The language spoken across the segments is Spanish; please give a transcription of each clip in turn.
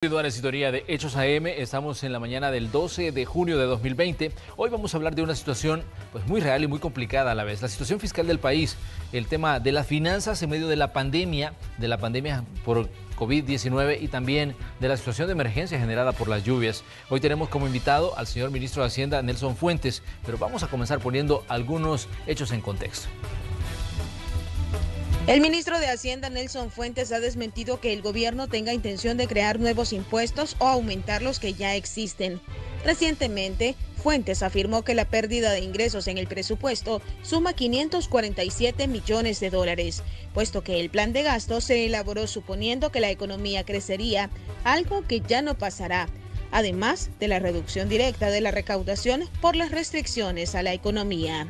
A la sintonía de Hechos AM, estamos en la mañana del 12 de junio de 2020. Hoy vamos a hablar de una situación pues muy real y muy complicada a la vez. La situación fiscal del país, el tema de las finanzas en medio de la pandemia por COVID-19 y también de la situación de emergencia generada por las lluvias. Hoy tenemos como invitado al señor ministro de Hacienda, Nelson Fuentes, pero vamos a comenzar poniendo algunos hechos en contexto. El ministro de Hacienda, Nelson Fuentes, ha desmentido que el gobierno tenga intención de crear nuevos impuestos o aumentar los que ya existen. Recientemente, Fuentes afirmó que la pérdida de ingresos en el presupuesto suma 547 millones de dólares, puesto que el plan de gasto se elaboró suponiendo que la economía crecería, algo que ya no pasará, además de la reducción directa de la recaudación por las restricciones a la economía.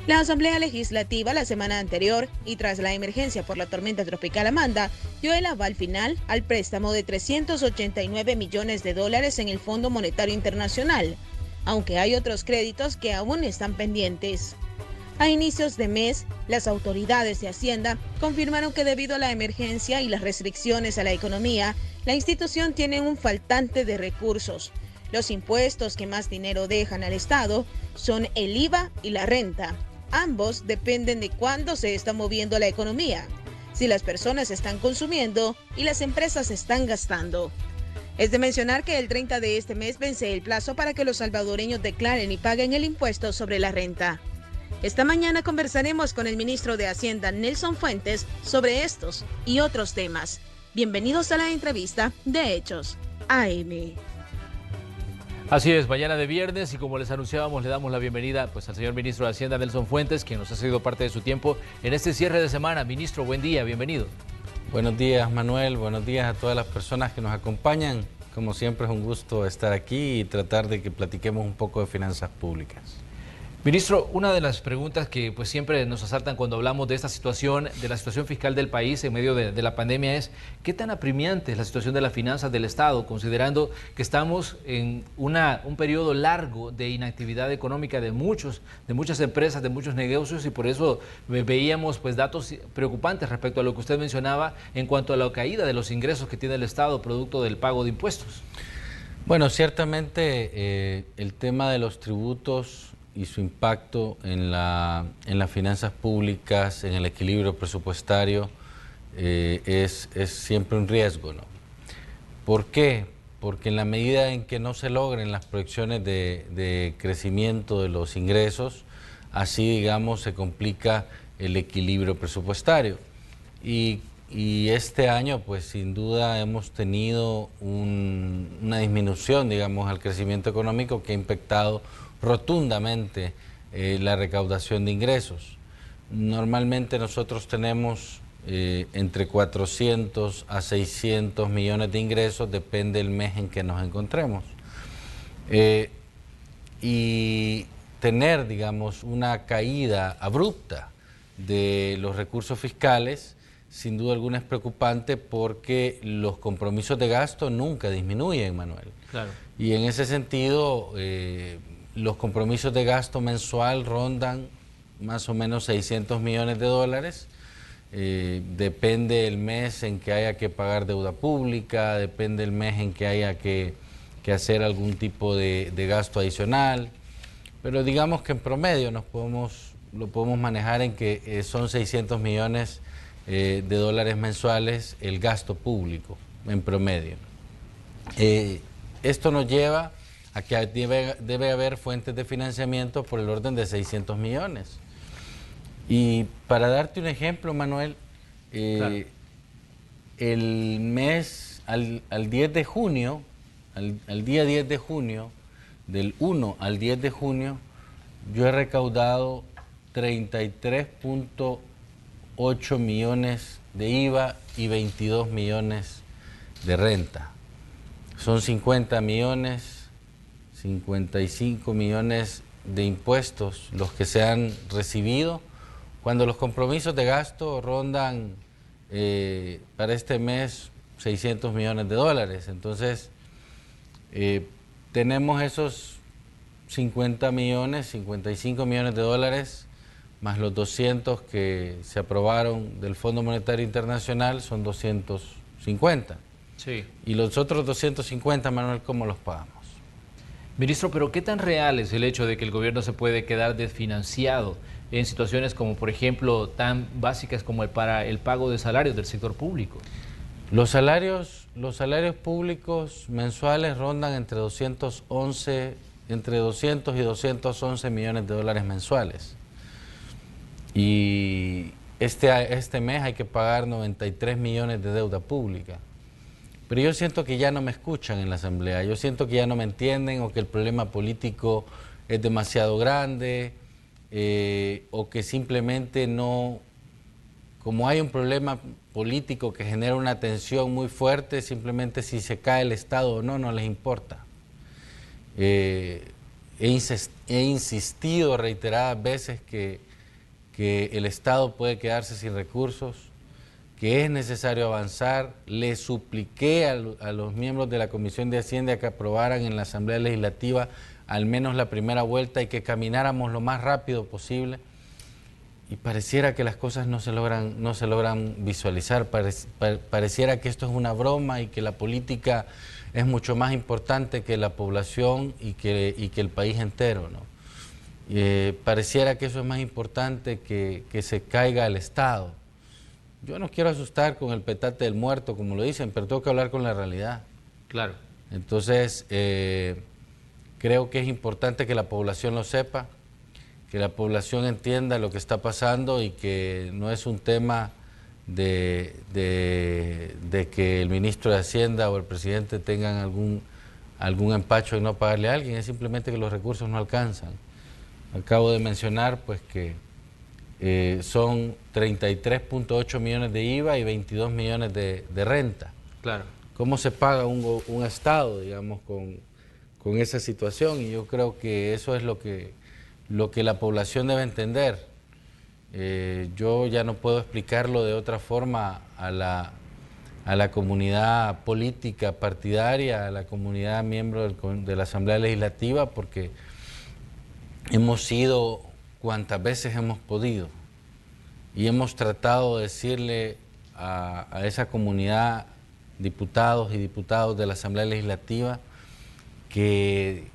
La Asamblea Legislativa la semana anterior y tras la emergencia por la tormenta tropical Amanda dio el aval final al préstamo de 389 millones de dólares en el Fondo Monetario Internacional, aunque hay otros créditos que aún están pendientes. A inicios de mes, las autoridades de Hacienda confirmaron que debido a la emergencia y las restricciones a la economía, la institución tiene un faltante de recursos. Los impuestos que más dinero dejan al Estado son el IVA y la renta. Ambos dependen de cuándo se está moviendo la economía, si las personas están consumiendo y las empresas están gastando. Es de mencionar que el 30 de este mes vence el plazo para que los salvadoreños declaren y paguen el impuesto sobre la renta. Esta mañana conversaremos con el ministro de Hacienda, Nelson Fuentes, sobre estos y otros temas. Bienvenidos a la entrevista de Hechos AM. Así es, mañana de viernes y como les anunciábamos, le damos la bienvenida pues al señor ministro de Hacienda, Nelson Fuentes, quien nos ha cedido parte de su tiempo en este cierre de semana. Ministro, buen día, bienvenido. Buenos días, Manuel, buenos días a todas las personas que nos acompañan. Como siempre es un gusto estar aquí y tratar de que platiquemos un poco de finanzas públicas. Ministro, una de las preguntas que pues siempre nos asaltan cuando hablamos de esta situación, de la situación fiscal del país en medio de la pandemia es ¿qué tan apremiante es la situación de las finanzas del Estado, considerando que estamos en un periodo largo de inactividad económica de muchas empresas, de muchos negocios y por eso veíamos pues datos preocupantes respecto a lo que usted mencionaba en cuanto a la caída de los ingresos que tiene el Estado producto del pago de impuestos? Bueno, ciertamente el tema de los tributos y su impacto en las finanzas públicas, en el equilibrio presupuestario, es siempre un riesgo, ¿no? ¿Por qué? Porque en la medida en que no se logren las proyecciones de crecimiento de los ingresos, así digamos se complica el equilibrio presupuestario. Y este año pues sin duda hemos tenido una disminución digamos al crecimiento económico que ha impactado rotundamente la recaudación de ingresos. Normalmente nosotros tenemos entre 400 a 600 millones de ingresos, depende del mes en que nos encontremos. Y tener, digamos, una caída abrupta de los recursos fiscales, sin duda alguna es preocupante porque los compromisos de gasto nunca disminuyen, Manuel. Claro. Y en ese sentido, los compromisos de gasto mensual rondan más o menos 600 millones de dólares. Depende el mes en que haya que pagar deuda pública, depende el mes en que haya que hacer algún tipo de gasto adicional. Pero digamos que en promedio lo podemos manejar en que son 600 millones de dólares mensuales el gasto público en promedio. Esto nos lleva a que debe haber fuentes de financiamiento por el orden de 600 millones. Y para darte un ejemplo, Manuel, claro, el mes, al 10 de junio, al día 10 de junio, del 1 al 10 de junio, yo he recaudado 33.8 millones de IVA y 22 millones de renta. Son 50 millones, 55 millones de impuestos los que se han recibido, cuando los compromisos de gasto rondan para este mes 600 millones de dólares. Entonces, tenemos esos 50 millones, 55 millones de dólares, más los 200 que se aprobaron del Fondo Monetario Internacional, son 250. Sí. Y los otros 250, Manuel, ¿cómo los pagamos? Ministro, pero ¿qué tan real es el hecho de que el gobierno se puede quedar desfinanciado en situaciones como, por ejemplo, tan básicas como para el pago de salarios del sector público? Los salarios públicos mensuales rondan entre 200 y 211 millones de dólares mensuales. Y este mes hay que pagar 93 millones de deuda pública. Pero yo siento que ya no me escuchan en la Asamblea, yo siento que ya no me entienden, o que el problema político es demasiado grande, o que simplemente no, como hay un problema político que genera una tensión muy fuerte, simplemente si se cae el Estado o no, no les importa. He insistido reiteradas veces que el Estado puede quedarse sin recursos, que es necesario avanzar. Le supliqué a los miembros de la Comisión de Hacienda que aprobaran en la Asamblea Legislativa al menos la primera vuelta y que camináramos lo más rápido posible. Y pareciera que las cosas no se logran visualizar, pareciera que esto es una broma y que la política es mucho más importante que la población y que el país entero, ¿no? Pareciera que eso es más importante que se caiga el Estado. Yo no quiero asustar con el petate del muerto, como lo dicen, pero tengo que hablar con la realidad. Claro. Entonces, creo que es importante que la población lo sepa, que la población entienda lo que está pasando y que no es un tema de que el ministro de Hacienda o el presidente tengan algún empacho en no pagarle a alguien, es simplemente que los recursos no alcanzan. Acabo de mencionar pues que son 33.8 millones de IVA y 22 millones de renta. Claro. ¿Cómo se paga un Estado, digamos, con esa situación? Y yo creo que eso es lo que la población debe entender. Yo ya no puedo explicarlo de otra forma a la comunidad política partidaria, a la comunidad miembro de la Asamblea Legislativa, porque hemos ido cuantas veces hemos podido y hemos tratado de decirle a esa comunidad, diputados y diputadas de la Asamblea Legislativa, que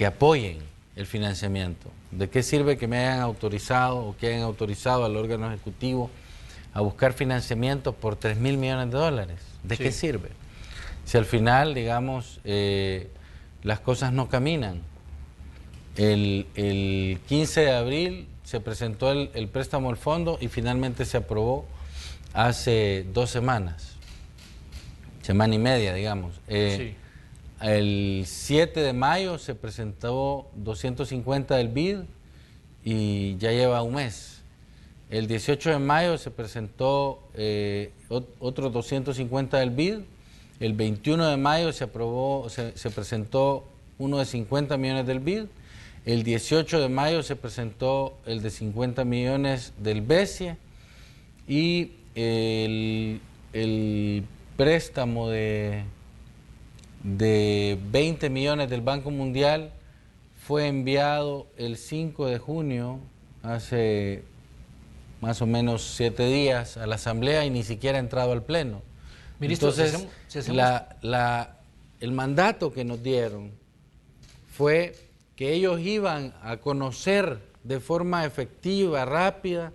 apoyen el financiamiento. ¿De qué sirve que me hayan autorizado o que hayan autorizado al órgano ejecutivo a buscar financiamiento por 3.000 millones de dólares? ¿De qué sirve? Si al final, digamos, las cosas no caminan. El 15 de abril se presentó el préstamo al fondo y finalmente se aprobó hace 2 semanas, semana y media, digamos. El 7 de mayo se presentó 250 del BID y ya lleva un mes. El 18 de mayo se presentó otros 250 del BID. El 21 de mayo se presentó uno de 50 millones del BID. El 18 de mayo se presentó el de 50 millones del BESIE y el préstamo de 20 millones del Banco Mundial fue enviado el 5 de junio, hace más o menos 7 días, a la Asamblea y ni siquiera ha entrado al Pleno. Ministro, entonces, el mandato que nos dieron fue que ellos iban a conocer de forma efectiva, rápida,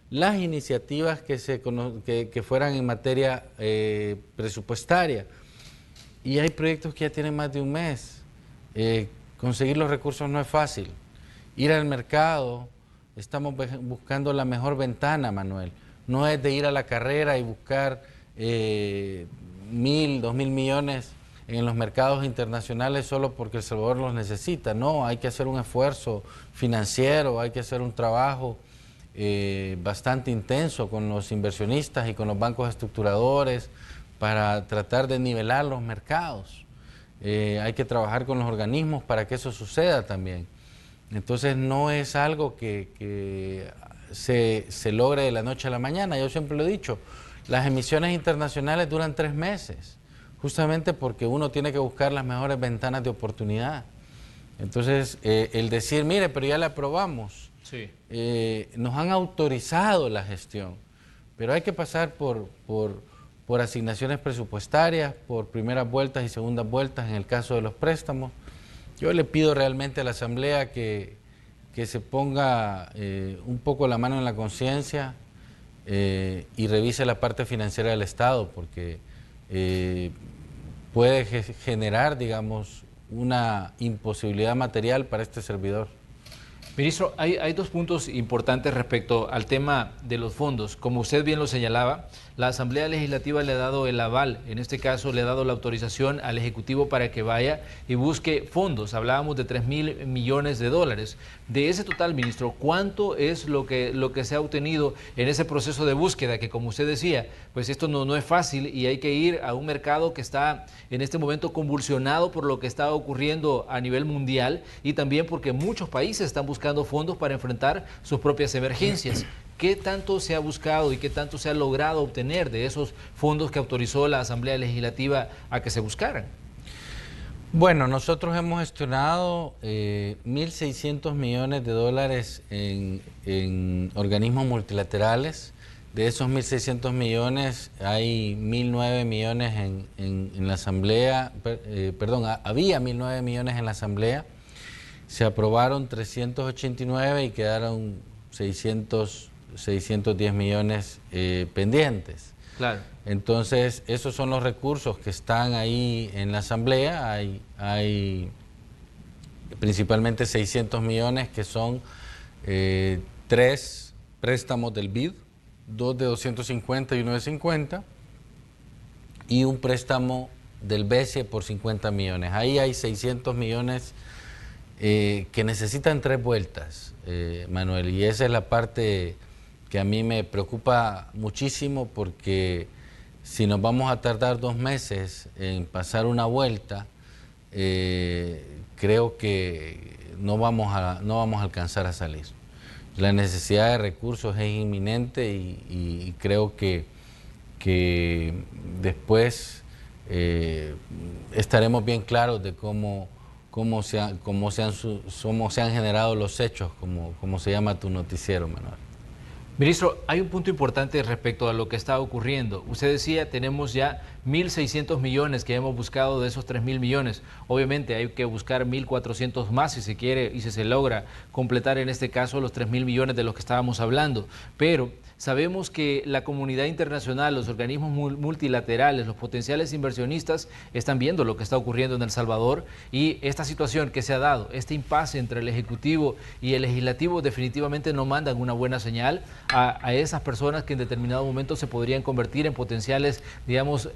las iniciativas que fueran en materia presupuestaria. Y hay proyectos que ya tienen más de un mes. Conseguir los recursos no es fácil. Ir al mercado, estamos buscando la mejor ventana, Manuel. No es de ir a la carrera y buscar 1.000, 2.000 millones en los mercados internacionales solo porque El Salvador los necesita. No, hay que hacer un esfuerzo financiero, hay que hacer un trabajo bastante intenso con los inversionistas y con los bancos estructuradores para tratar de nivelar los mercados. Hay que trabajar con los organismos para que eso suceda también. Entonces no es algo que se logre de la noche a la mañana. Yo siempre lo he dicho, las emisiones internacionales duran 3 meses. Justamente porque uno tiene que buscar las mejores ventanas de oportunidad. Entonces, el decir, mire, pero ya le aprobamos, nos han autorizado la gestión, pero hay que pasar por por asignaciones presupuestarias, por primeras vueltas y segundas vueltas en el caso de los préstamos. Yo le pido realmente a la Asamblea que se ponga un poco la mano en la conciencia y revise la parte financiera del Estado, porque puede generar, digamos, una imposibilidad material para este servidor. Ministro, hay dos puntos importantes respecto al tema de los fondos. Como usted bien lo señalaba, la Asamblea Legislativa le ha dado el aval, en este caso le ha dado la autorización al Ejecutivo para que vaya y busque fondos. Hablábamos de 3.000 millones de dólares. De ese total, ministro, ¿cuánto es lo que se ha obtenido en ese proceso de búsqueda? Que como usted decía, pues esto no es fácil y hay que ir a un mercado que está en este momento convulsionado por lo que está ocurriendo a nivel mundial y también porque muchos países están buscando fondos para enfrentar sus propias emergencias. ¿Qué tanto se ha buscado y qué tanto se ha logrado obtener de esos fondos que autorizó la Asamblea Legislativa a que se buscaran? Bueno, nosotros hemos gestionado 1.600 millones de dólares en organismos multilaterales. De esos 1.600 millones hay 1.009 millones en la Asamblea, había 1.009 millones en la Asamblea. Se aprobaron 389 y quedaron 610 millones pendientes. Claro. Entonces, esos son los recursos que están ahí en la Asamblea. Hay principalmente 600 millones que son 3 préstamos del BID, 2 de 250 y 1 de 50, y un préstamo del BESIE por 50 millones. Ahí hay 600 millones que necesitan 3 vueltas, Manuel, y esa es la parte que a mí me preocupa muchísimo, porque si nos vamos a tardar 2 meses en pasar una vuelta, creo que no vamos a alcanzar a salir. La necesidad de recursos es inminente y creo que después estaremos bien claros de cómo se han generado los hechos, como se llama tu noticiero, Manuel. Ministro, hay un punto importante respecto a lo que está ocurriendo. Usted decía, tenemos ya 1.600 millones que hemos buscado de esos 3.000 millones. Obviamente hay que buscar 1.400 más si se quiere y si se logra completar en este caso los 3.000 millones de los que estábamos hablando. Pero sabemos que la comunidad internacional, los organismos multilaterales, los potenciales inversionistas están viendo lo que está ocurriendo en El Salvador, y esta situación que se ha dado, este impasse entre el Ejecutivo y el Legislativo, definitivamente no mandan una buena señal a esas personas que en determinado momento se podrían convertir en potenciales, digamos,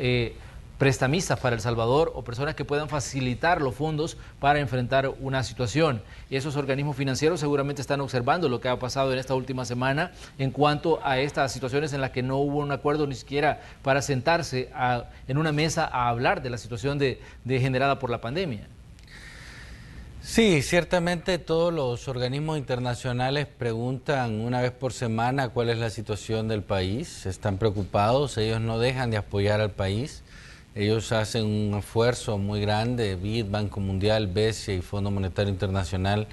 prestamistas para El Salvador, o personas que puedan facilitar los fondos para enfrentar una situación. Y esos organismos financieros seguramente están observando lo que ha pasado en esta última semana en cuanto a estas situaciones en las que no hubo un acuerdo ni siquiera para sentarse en una mesa a hablar de la situación generada por la pandemia. Sí, ciertamente todos los organismos internacionales preguntan una vez por semana cuál es la situación del país. Están preocupados, ellos no dejan de apoyar al país. Ellos hacen un esfuerzo muy grande, BID, Banco Mundial, BESIE y Fondo Monetario Internacional,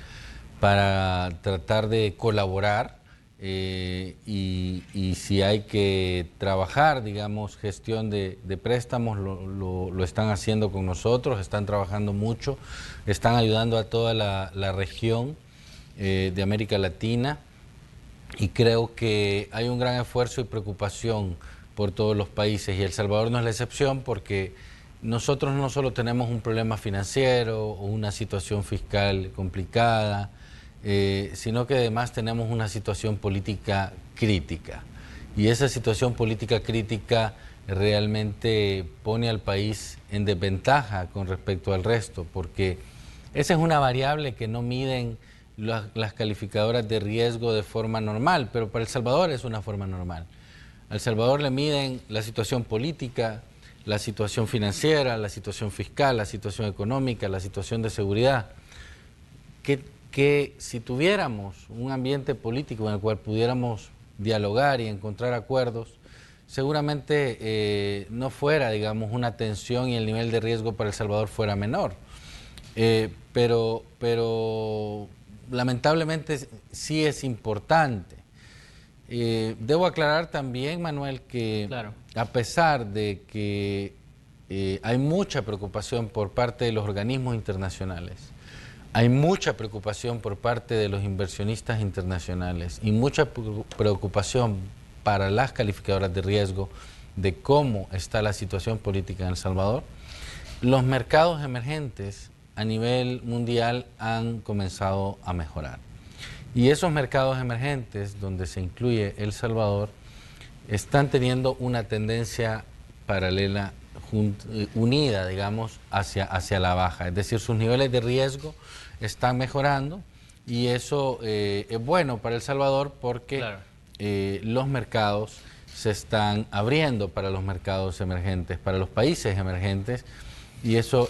para tratar de colaborar y si hay que trabajar, digamos, gestión de préstamos, lo están haciendo con nosotros, están trabajando mucho, están ayudando a toda la región de América Latina, y creo que hay un gran esfuerzo y preocupación por todos los países, y El Salvador no es la excepción, porque nosotros no solo tenemos un problema financiero o una situación fiscal complicada, sino que además tenemos una situación política crítica, y esa situación política crítica realmente pone al país en desventaja con respecto al resto, porque esa es una variable que no miden las calificadoras de riesgo de forma normal, pero para El Salvador es una forma normal. A El Salvador le miden la situación política, la situación financiera, la situación fiscal, la situación económica, la situación de seguridad, que si tuviéramos un ambiente político en el cual pudiéramos dialogar y encontrar acuerdos, seguramente no fuera, digamos, una tensión y el nivel de riesgo para El Salvador fuera menor. Pero lamentablemente sí es importante. Debo aclarar también, Manuel, que Claro. a pesar de que hay mucha preocupación por parte de los organismos internacionales, hay mucha preocupación por parte de los inversionistas internacionales y mucha preocupación para las calificadoras de riesgo de cómo está la situación política en El Salvador, los mercados emergentes a nivel mundial han comenzado a mejorar. Y esos mercados emergentes, donde se incluye El Salvador, están teniendo una tendencia paralela, unida, digamos, hacia la baja. Es decir, sus niveles de riesgo están mejorando y eso es bueno para El Salvador porque claro, los mercados se están abriendo para los mercados emergentes, para los países emergentes, y eso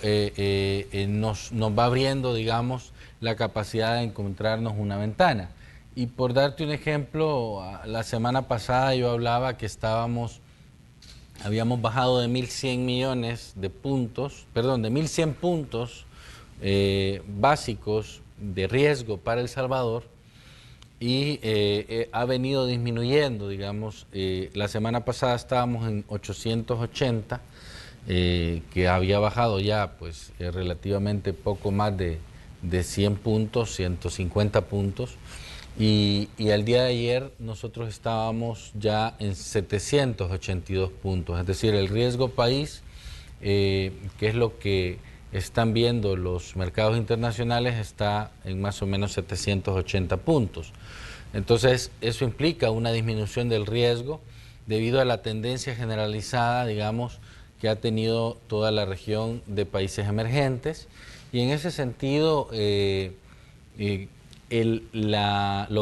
nos va abriendo, digamos, la capacidad de encontrarnos una ventana. Y por darte un ejemplo, la semana pasada yo hablaba que habíamos bajado de 1.100 millones de puntos, perdón, de 1.100 puntos básicos de riesgo para El Salvador, y ha venido disminuyendo, digamos. La semana pasada estábamos en 880, que había bajado ya pues relativamente poco más de 100 puntos, 150 puntos, y al día de ayer nosotros estábamos ya en 782 puntos, es decir, el riesgo país, que es lo que están viendo los mercados internacionales, está en más o menos 780 puntos. Entonces, eso implica una disminución del riesgo debido a la tendencia generalizada, digamos, que ha tenido toda la región de países emergentes. Y en ese sentido, lo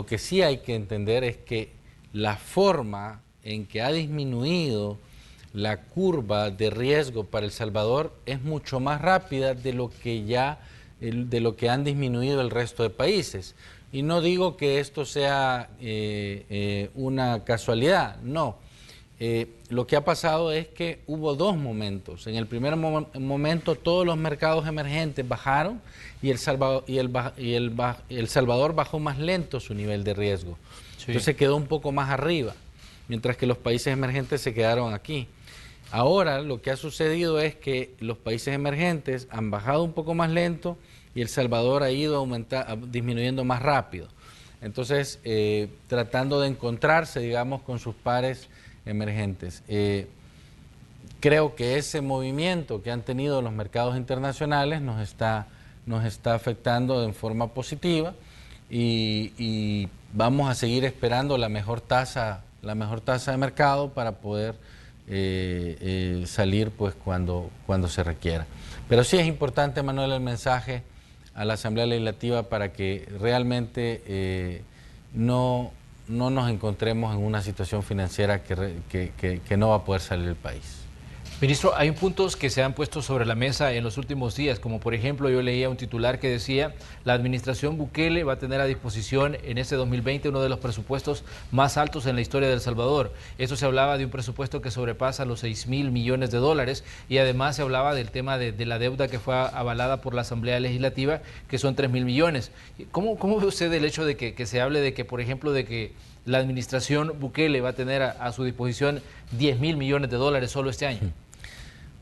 que sí hay que entender es que la forma en que ha disminuido la curva de riesgo para El Salvador es mucho más rápida de lo que han disminuido el resto de países. Y no digo que esto sea una casualidad, no. Lo que ha pasado es que hubo dos momentos. En el primer momento todos los mercados emergentes bajaron y El Salvador bajó más lento su nivel de riesgo. Sí. Entonces quedó un poco más arriba, mientras que los países emergentes se quedaron aquí. Ahora lo que ha sucedido es que los países emergentes han bajado un poco más lento y El Salvador ha ido disminuyendo más rápido. Entonces, tratando de encontrarse, digamos, con sus pares emergentes. Creo que ese movimiento que han tenido los mercados internacionales nos está afectando en forma positiva, y vamos a seguir esperando la mejor tasa de mercado para poder salir pues cuando se requiera. Pero sí es importante, Manuel, el mensaje a la Asamblea Legislativa para que realmente no nos encontremos en una situación financiera que no va a poder salir del país. Ministro, hay puntos que se han puesto sobre la mesa en los últimos días, como por ejemplo yo leía un titular que decía: la administración Bukele va a tener a disposición en este 2020 uno de los presupuestos más altos en la historia de El Salvador. Eso se hablaba de un presupuesto que sobrepasa los 6.000 millones de dólares, y además se hablaba del tema de la deuda que fue avalada por la Asamblea Legislativa, que son 3.000 millones. ¿Cómo ve usted el hecho de que se hable de que, por ejemplo, de que la administración Bukele va a tener a su disposición 10.000 millones de dólares solo este año?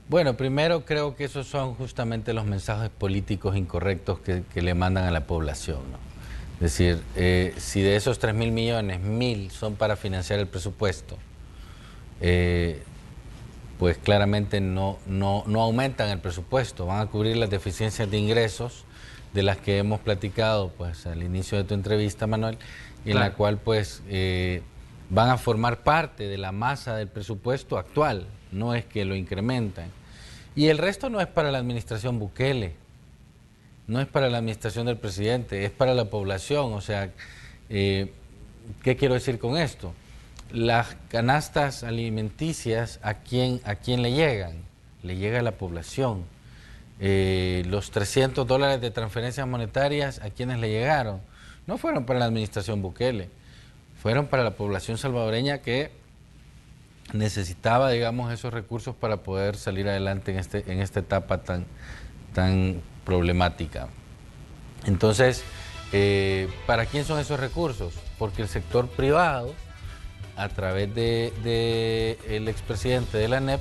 Bueno, primero creo que esos son justamente los mensajes políticos incorrectos que le mandan a la población, ¿no? Es decir, si de esos 3.000 millones, 1.000 son para financiar el presupuesto, pues claramente no aumentan el presupuesto, van a cubrir las deficiencias de ingresos de las que hemos platicado pues al inicio de tu entrevista, Manuel, y claro, en la cual pues van a formar parte de la masa del presupuesto actual, no es que lo incrementan. Y el resto no es para la administración Bukele, no es para la administración del presidente, es para la población. O sea, ¿qué quiero decir con esto? Las canastas alimenticias, ¿a quién le llegan? Le llega a la población. Los $300 de transferencias monetarias, ¿a quiénes le llegaron? No fueron para la administración Bukele, fueron para la población salvadoreña que necesitaba, digamos, esos recursos para poder salir adelante en esta etapa tan problemática. Entonces, ¿para quién son esos recursos? Porque el sector privado a través de el expresidente de la ANEP,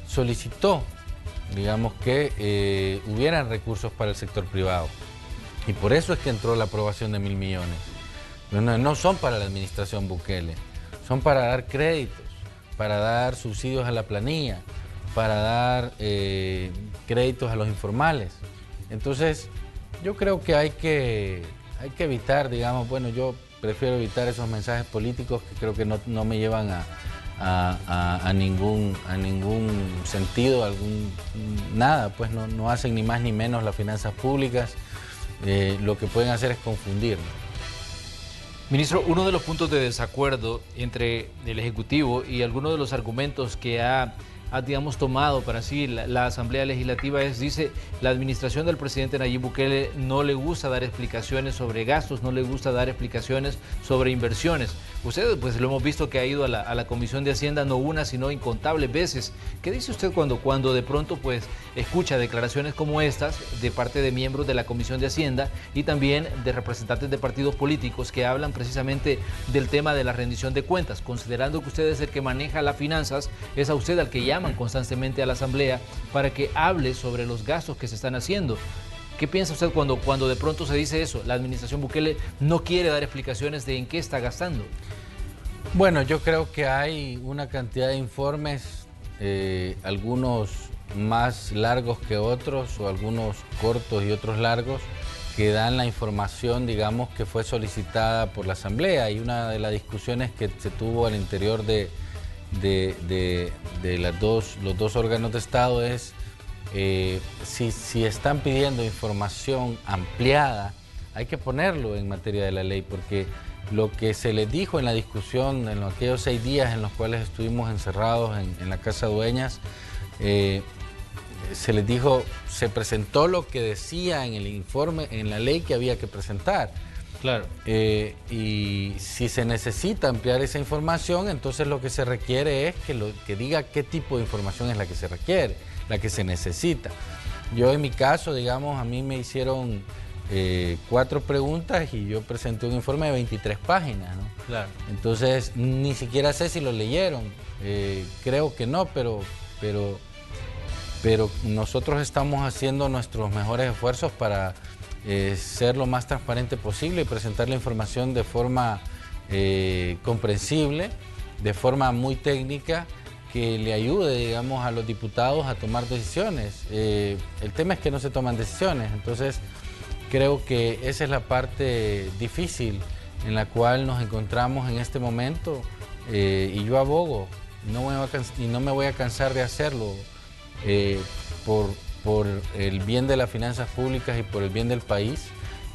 solicitó, digamos, que hubieran recursos para el sector privado. Y por eso es que entró la aprobación de 1.000 millones. No son para la administración Bukele, son para dar créditos, para dar subsidios a la planilla, para dar créditos a los informales. Entonces, yo creo que hay que evitar, digamos, bueno, yo prefiero evitar esos mensajes políticos que creo que no me llevan a ningún sentido, nada, pues no hacen ni más ni menos las finanzas públicas. Lo que pueden hacer es confundir. Ministro, uno de los puntos de desacuerdo entre el Ejecutivo y algunos de los argumentos que ha digamos, tomado para sí la Asamblea Legislativa dice, la administración del presidente Nayib Bukele no le gusta dar explicaciones sobre gastos, no le gusta dar explicaciones sobre inversiones. Usted, pues lo hemos visto que ha ido a la Comisión de Hacienda no una, sino incontables veces. ¿Qué dice usted cuando de pronto pues escucha declaraciones como estas de parte de miembros de la Comisión de Hacienda y también de representantes de partidos políticos que hablan precisamente del tema de la rendición de cuentas? Considerando que usted es el que maneja las finanzas, es a usted al que llaman constantemente a la Asamblea para que hable sobre los gastos que se están haciendo. ¿Qué piensa usted cuando de pronto se dice eso? La administración Bukele no quiere dar explicaciones de en qué está gastando. Bueno, yo creo que hay una cantidad de informes, algunos más largos que otros, o algunos cortos y otros largos, que dan la información, digamos, que fue solicitada por la Asamblea. Y una de las discusiones que se tuvo al interior de los dos órganos de Estado es si están pidiendo información ampliada, hay que ponerlo en materia de la ley, porque lo que se les dijo en la discusión en aquellos 6 días en los cuales estuvimos encerrados en la Casa Dueñas, se les dijo, se presentó lo que decía en el informe, en la ley que había que presentar. Claro. Y si se necesita ampliar esa información, entonces lo que se requiere es que diga qué tipo de información es la que se requiere, la que se necesita. Yo en mi caso, digamos, a mí me hicieron 4 preguntas y yo presenté un informe de 23 páginas, ¿no? Claro. Entonces, ni siquiera sé si lo leyeron. Creo que no, pero nosotros estamos haciendo nuestros mejores esfuerzos para ser lo más transparente posible y presentar la información de forma comprensible, de forma muy técnica, que le ayude, digamos, a los diputados a tomar decisiones. El tema es que no se toman decisiones, entonces creo que esa es la parte difícil en la cual nos encontramos en este momento, y yo abogo, y no me voy a cansar de hacerlo, por el bien de las finanzas públicas y por el bien del país,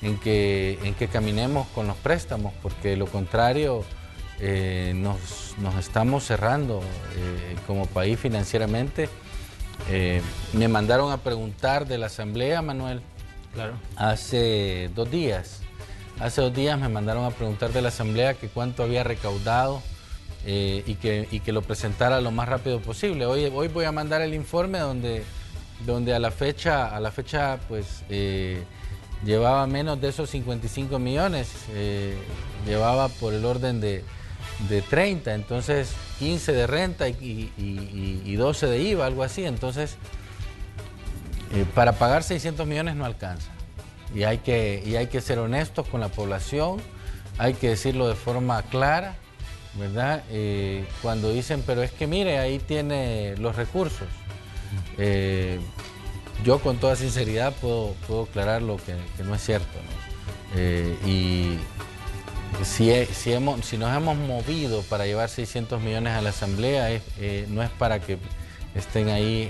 en que caminemos con los préstamos, porque de lo contrario nos estamos cerrando como país financieramente. Me mandaron a preguntar de la Asamblea, Manuel, claro, hace 2 días. Hace 2 días me mandaron a preguntar de la Asamblea que cuánto había recaudado y que lo presentara lo más rápido posible. Hoy voy a mandar el informe donde a la fecha pues llevaba menos de esos 55 millones, llevaba por el orden de 30, entonces 15 de renta y 12 de IVA, algo así. Entonces, para pagar 600 millones no alcanza. Y hay que ser honestos con la población, hay que decirlo de forma clara, ¿verdad? Cuando dicen, pero es que mire, ahí tiene los recursos. Yo con toda sinceridad puedo aclarar lo que no es cierto, ¿no? Y si nos hemos movido para llevar 600 millones a la Asamblea, no es para que estén ahí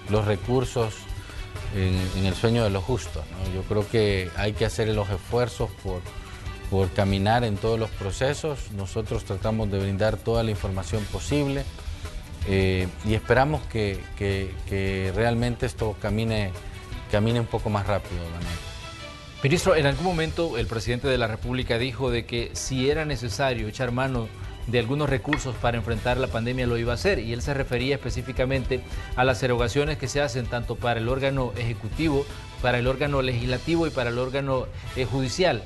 los recursos en el sueño de los justos, ¿no? Yo creo que hay que hacer los esfuerzos por caminar en todos los procesos. Nosotros tratamos de brindar toda la información posible. Y esperamos que realmente esto camine un poco más rápido, Manuel. Ministro, en algún momento el presidente de la República dijo de que si era necesario echar mano de algunos recursos para enfrentar la pandemia lo iba a hacer, y él se refería específicamente a las erogaciones que se hacen tanto para el órgano ejecutivo, para el órgano legislativo y para el órgano judicial.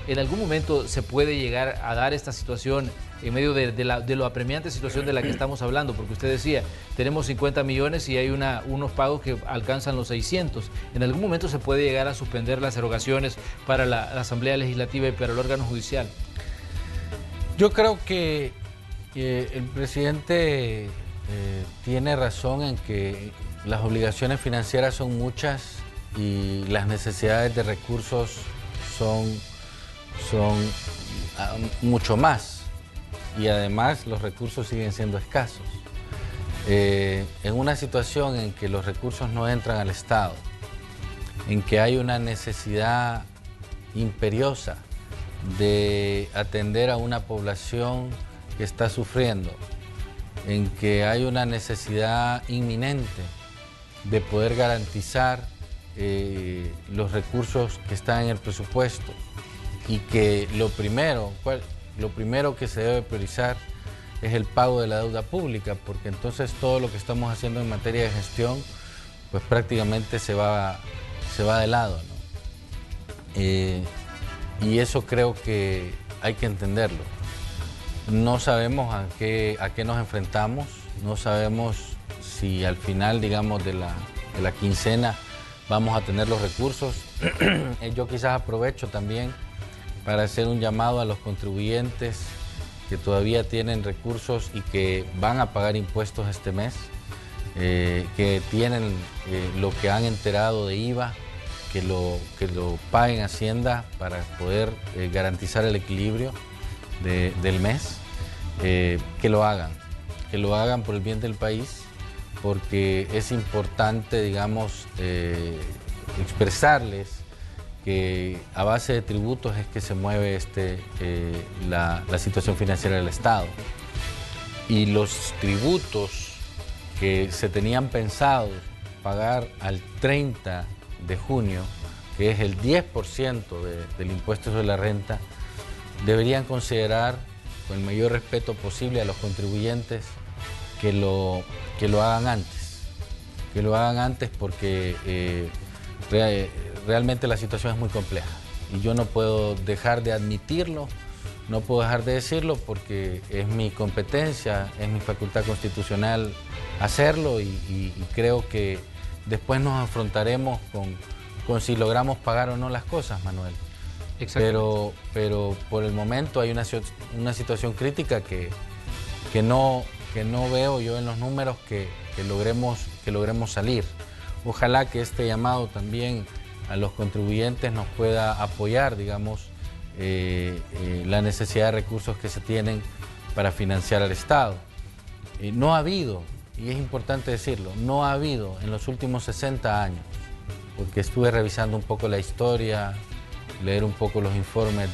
¿En algún momento se puede llegar a dar esta situación en medio de lo apremiante situación de la que estamos hablando? Porque usted decía, tenemos 50 millones y hay unos pagos que alcanzan los 600. ¿En algún momento se puede llegar a suspender las erogaciones para la Asamblea Legislativa y para el órgano judicial? Yo creo que el presidente tiene razón en que las obligaciones financieras son muchas y las necesidades de recursos son mucho más, y además los recursos siguen siendo escasos. En una situación en que los recursos no entran al Estado, en que hay una necesidad imperiosa de atender a una población que está sufriendo, en que hay una necesidad inminente de poder garantizar los recursos que están en el presupuesto, y que lo primero que se debe priorizar es el pago de la deuda pública, porque entonces todo lo que estamos haciendo en materia de gestión pues prácticamente se va de lado, ¿no? Y eso creo que hay que entenderlo. No sabemos a qué nos enfrentamos, no sabemos si al final, digamos, de la quincena vamos a tener los recursos. Yo quizás aprovecho también para hacer un llamado a los contribuyentes que todavía tienen recursos y que van a pagar impuestos este mes, que tienen lo que han enterado de IVA, que lo paguen Hacienda para poder garantizar el equilibrio del mes, que lo hagan por el bien del país, porque es importante, digamos, expresarles que a base de tributos es que se mueve la situación financiera del Estado. Y los tributos que se tenían pensado pagar al 30 de junio, que es el 10% del impuesto sobre la renta, deberían considerar con el mayor respeto posible a los contribuyentes que lo hagan antes. Que lo hagan antes porque realmente la situación es muy compleja y yo no puedo dejar de admitirlo, no puedo dejar de decirlo porque es mi competencia, es mi facultad constitucional hacerlo y creo que después nos afrontaremos con si logramos pagar o no las cosas, Manuel. Pero por el momento hay una situación crítica que no veo yo en los números que logremos salir. Ojalá que este llamado también a los contribuyentes nos pueda apoyar, digamos, la necesidad de recursos que se tienen para financiar al Estado. No ha habido, y es importante decirlo, no ha habido en los últimos 60 años, porque estuve revisando un poco la historia, leer un poco los informes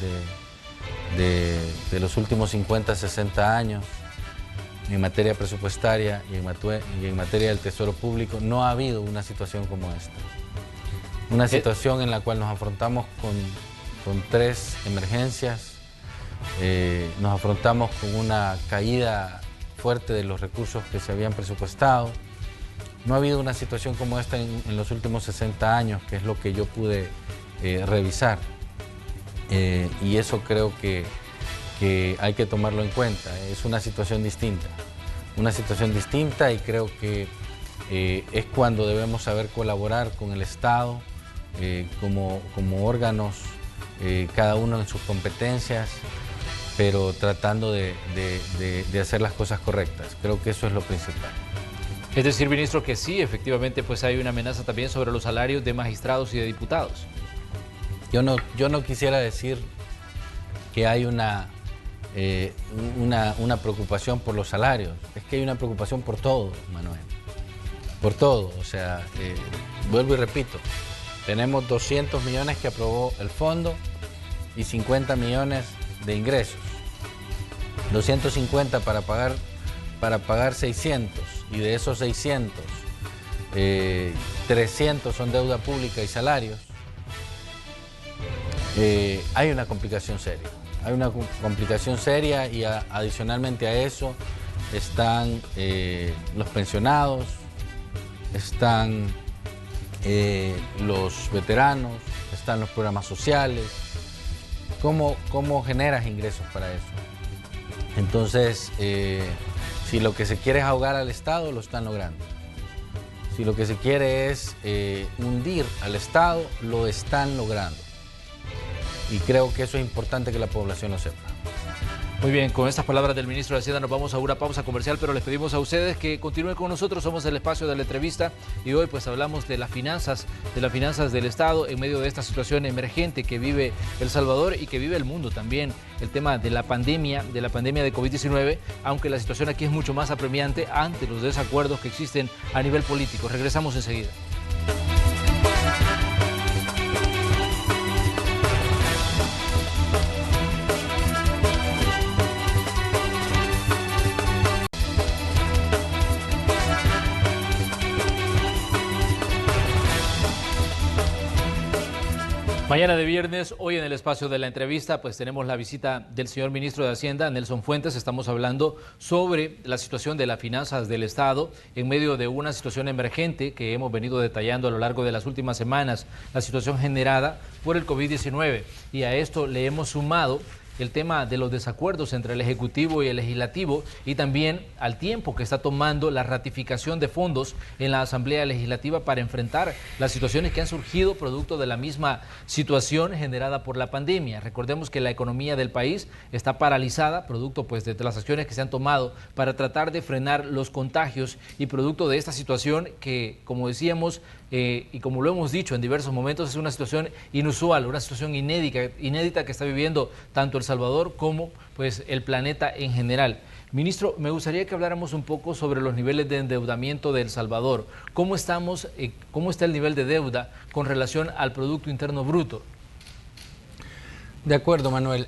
de los últimos 50, 60 años, en materia presupuestaria y en materia del Tesoro Público, no ha habido una situación como esta. Una situación en la cual nos afrontamos con 3 emergencias, nos afrontamos con una caída fuerte de los recursos que se habían presupuestado. No ha habido una situación como esta en los últimos 60 años, que es lo que yo pude revisar. Y eso creo que hay que tomarlo en cuenta. Es una situación distinta y creo que es cuando debemos saber colaborar con el Estado, como órganos, cada uno en sus competencias, pero tratando de hacer las cosas correctas. Creo que eso es lo principal. Es decir, ministro, que sí, efectivamente, pues hay una amenaza también sobre los salarios de magistrados y de diputados. Yo no quisiera decir que hay una preocupación por los salarios. Es que hay una preocupación por todo, Manuel. Por todo. O sea, vuelvo y repito, tenemos 200 millones que aprobó el fondo y 50 millones de ingresos. 250 para pagar 600, y de esos 600, 300 son deuda pública y salarios. Hay una complicación seria. Hay una complicación seria y adicionalmente a eso están los pensionados, están los veteranos, están los programas sociales, ¿cómo generas ingresos para eso? Entonces, si lo que se quiere es ahogar al Estado, lo están logrando. Si lo que se quiere es hundir al Estado, lo están logrando. Y creo que eso es importante que la población lo sepa. Muy bien, con estas palabras del ministro de Hacienda nos vamos a una pausa comercial, pero les pedimos a ustedes que continúen con nosotros. Somos el espacio de la entrevista y hoy pues hablamos de las finanzas del Estado en medio de esta situación emergente que vive El Salvador y que vive el mundo también. El tema de la pandemia de COVID-19, aunque la situación aquí es mucho más apremiante ante los desacuerdos que existen a nivel político. Regresamos enseguida. Mañana de viernes, hoy en el espacio de la entrevista, pues tenemos la visita del señor ministro de Hacienda, Nelson Fuentes. Estamos hablando sobre la situación de las finanzas del Estado en medio de una situación emergente que hemos venido detallando a lo largo de las últimas semanas, la situación generada por el COVID-19. Y a esto le hemos sumado el tema de los desacuerdos entre el Ejecutivo y el Legislativo y también al tiempo que está tomando la ratificación de fondos en la Asamblea Legislativa para enfrentar las situaciones que han surgido producto de la misma situación generada por la pandemia. Recordemos que la economía del país está paralizada producto pues de las acciones que se han tomado para tratar de frenar los contagios y producto de esta situación que, como decíamos, y como lo hemos dicho en diversos momentos, es una situación inusual, una situación inédita que está viviendo tanto El Salvador como pues el planeta en general. Ministro, me gustaría que habláramos un poco sobre los niveles de endeudamiento de El Salvador. ¿Cómo está el nivel de deuda con relación al Producto Interno Bruto? De acuerdo, Manuel.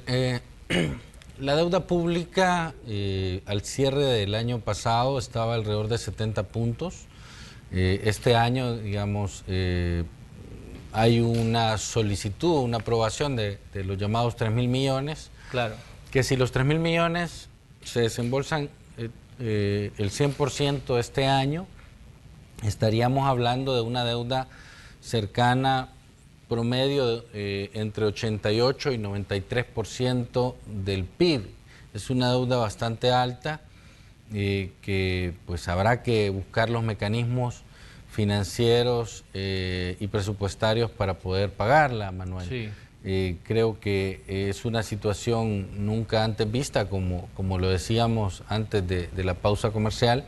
La deuda pública al cierre del año pasado estaba alrededor de 70 puntos. Este año, digamos, hay una solicitud, una aprobación de los llamados 3.000 millones. Claro. Que si los 3.000 millones se desembolsan el 100% este año, estaríamos hablando de una deuda cercana, promedio entre 88 y 93% del PIB. Es una deuda bastante alta. Que pues habrá que buscar los mecanismos financieros y presupuestarios para poder pagarla, Manuel. Sí. Creo que es una situación nunca antes vista, como lo decíamos antes de la pausa comercial,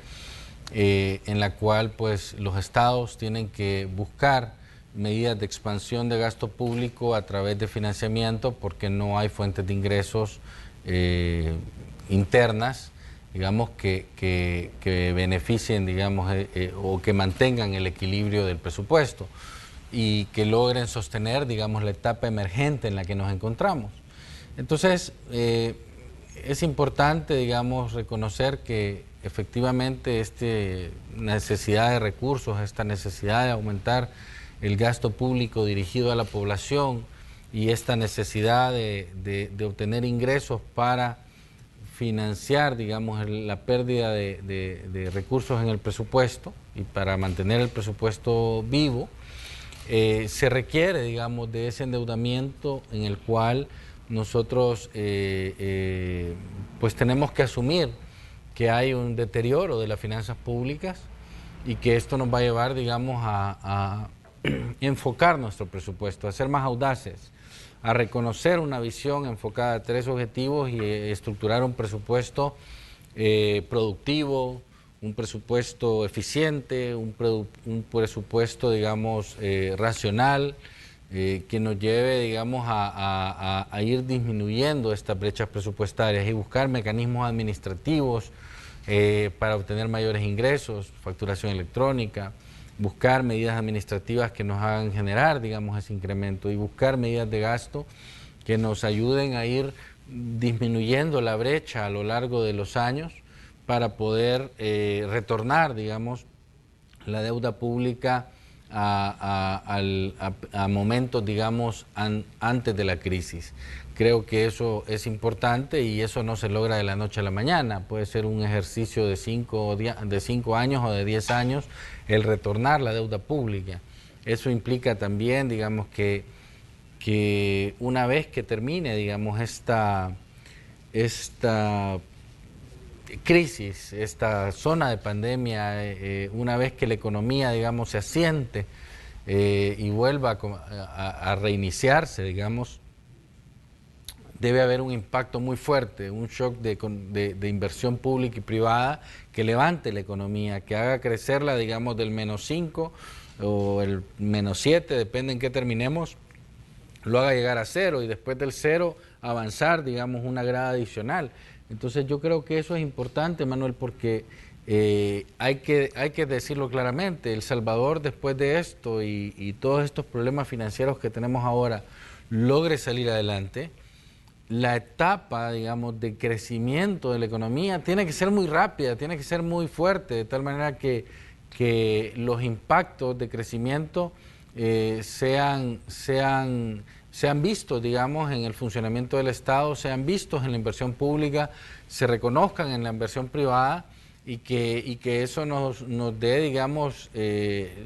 en la cual pues los estados tienen que buscar medidas de expansión de gasto público a través de financiamiento porque no hay fuentes de ingresos internas, digamos, que beneficien, digamos, o que mantengan el equilibrio del presupuesto y que logren sostener, digamos, la etapa emergente en la que nos encontramos. Entonces, es importante, digamos, reconocer que efectivamente esta necesidad de recursos, esta necesidad de aumentar el gasto público dirigido a la población y esta necesidad de obtener ingresos para financiar, digamos, la pérdida de recursos en el presupuesto y para mantener el presupuesto vivo, se requiere, digamos, de ese endeudamiento en el cual nosotros pues tenemos que asumir que hay un deterioro de las finanzas públicas y que esto nos va a llevar, digamos, a enfocar nuestro presupuesto, a ser más audaces, a reconocer una visión enfocada a 3 objetivos y estructurar un presupuesto productivo, un presupuesto eficiente, un presupuesto, digamos, racional, que nos lleve, digamos, a ir disminuyendo estas brechas presupuestarias y buscar mecanismos administrativos para obtener mayores ingresos, facturación electrónica, buscar medidas administrativas que nos hagan generar, digamos, ese incremento y buscar medidas de gasto que nos ayuden a ir disminuyendo la brecha a lo largo de los años para poder retornar, digamos, la deuda pública a momentos, digamos, antes de la crisis. Creo que eso es importante y eso no se logra de la noche a la mañana. Puede ser un ejercicio de 5 años o de 10 años el retornar la deuda pública. Eso implica también, digamos, que que una vez que termine, digamos, esta crisis, esta zona de pandemia, una vez que la economía, digamos, se asiente y vuelva a reiniciarse, digamos, debe haber un impacto muy fuerte, un shock de inversión pública y privada que levante la economía, que haga crecerla, digamos, del -5 o el -7, depende en qué terminemos, lo haga llegar a 0 y después del 0 avanzar, digamos, una grada adicional. Entonces yo creo que eso es importante, Manuel, porque hay que decirlo claramente, El Salvador después de esto y todos estos problemas financieros que tenemos ahora, logre salir adelante. La etapa, digamos, de crecimiento de la economía tiene que ser muy rápida, tiene que ser muy fuerte, de tal manera que los impactos de crecimiento sean vistos, digamos, en el funcionamiento del Estado, sean vistos en la inversión pública, se reconozcan en la inversión privada y que eso nos dé, digamos,